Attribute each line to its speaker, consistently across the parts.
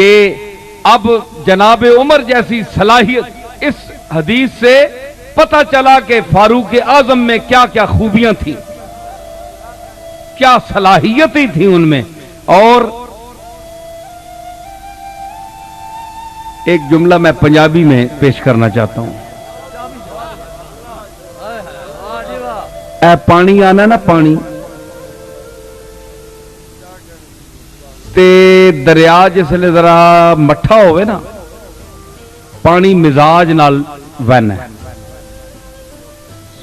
Speaker 1: کہ اب جناب عمر جیسی صلاحیت، اس حدیث سے پتہ چلا کہ فاروق اعظم میں کیا کیا خوبیاں تھیں، کیا صلاحیتیں تھیں ان میں۔ اور ایک جملہ میں پنجابی میں پیش کرنا چاہتا ہوں۔ اے پانی آنا نا پانی تے دریا جسلے ذرا مٹھا ہوئے نا، پانی مزاج نال وین ہے،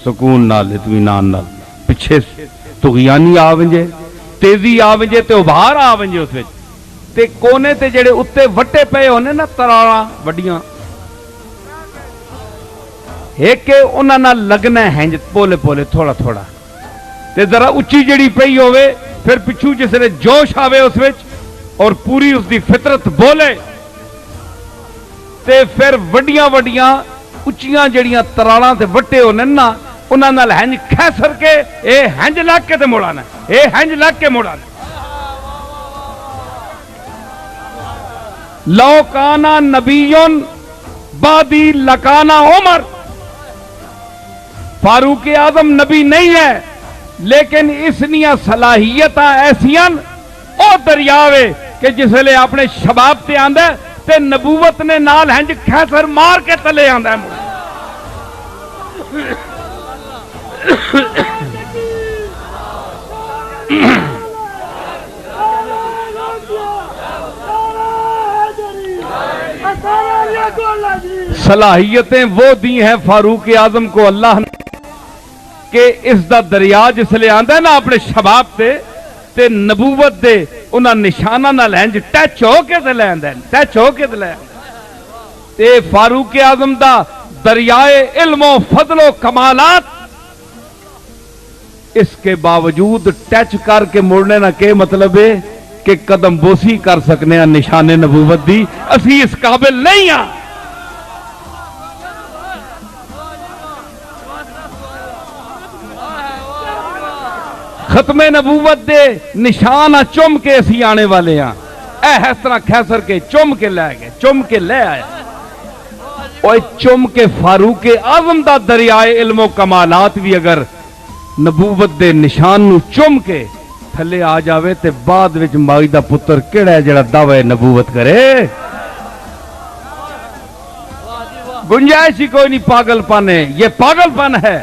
Speaker 1: سکون نال اطمینان نال، پیچھے طغیانی آ ونجے، تیزی آ ونجے تے ابھار آ ونجے اس وچ، تے کونے تے جڑے اتے وٹے پے ہونے نا تراڑاں وڈیاں، ایک کہ انہاں نال لگنا ہے ہنج پولے پولے تھوڑا تھوڑا، تے ذرا اچھی جڑی پئی ہوئے، پھر پچھو جسے جوش آوے اس وچ اور پوری اس دی فطرت بولے، تے پھر وڈیاں وڈیاں اچیاں جڑیاں تراڑاں تے وٹے ہونے نا، انہاں نال ہنج کھیسر کے اے ہنج لگ کے تے موڑانا، اے ہنج لگ کے موڑانا۔ لو کانا نبیون بعدی لکانا عمر، فاروق اعظم نبی نہیں ہے لیکن اس نیاں صلاحیتاں ایسیاں او دریاوے کہ جس لئے اپنے شباب تے آندہ تے نبوت نے نال ہنج کھیسر مار کے تلے آندہ ہے۔ صلاحیتیں وہ دی ہیں فاروق اعظم کو اللہ نے کہ اس دا دریا جس لئے آندہ ہے نا اپنے شباب تے نبوت دے انہاں نشانہ نہ لینج ٹیچ ہو کے دے لین دیں، ٹیچ ہو کے دے لین تے فاروق اعظم دا دریائے علم و فضل و کمالات، اس کے باوجود ٹیچ کر کے مڑنے نہ کے مطلب ہے کہ قدم بوسی کر سکنے ہیں نشان نبوت دی، اسی اس قابل نہیں ہیں۔ ختم نبوت دے نشان چم کے اسی آنے والے ہیں، اے اس طرح کھیسر کے چم کے لے گئے، چم کے لے آئے، اور چم کے فاروق اعظم دا دریائے علم و کمالات بھی اگر نبوت دے نشان نو چم کے تھلے آ جاوے تے بعد وچ مائی دا پتر کیڑا ہے جڑا دعوی نبوت کرے؟ گنجائش ہی کوئی نہیں پاگل پن ہے، یہ پاگل پن ہے۔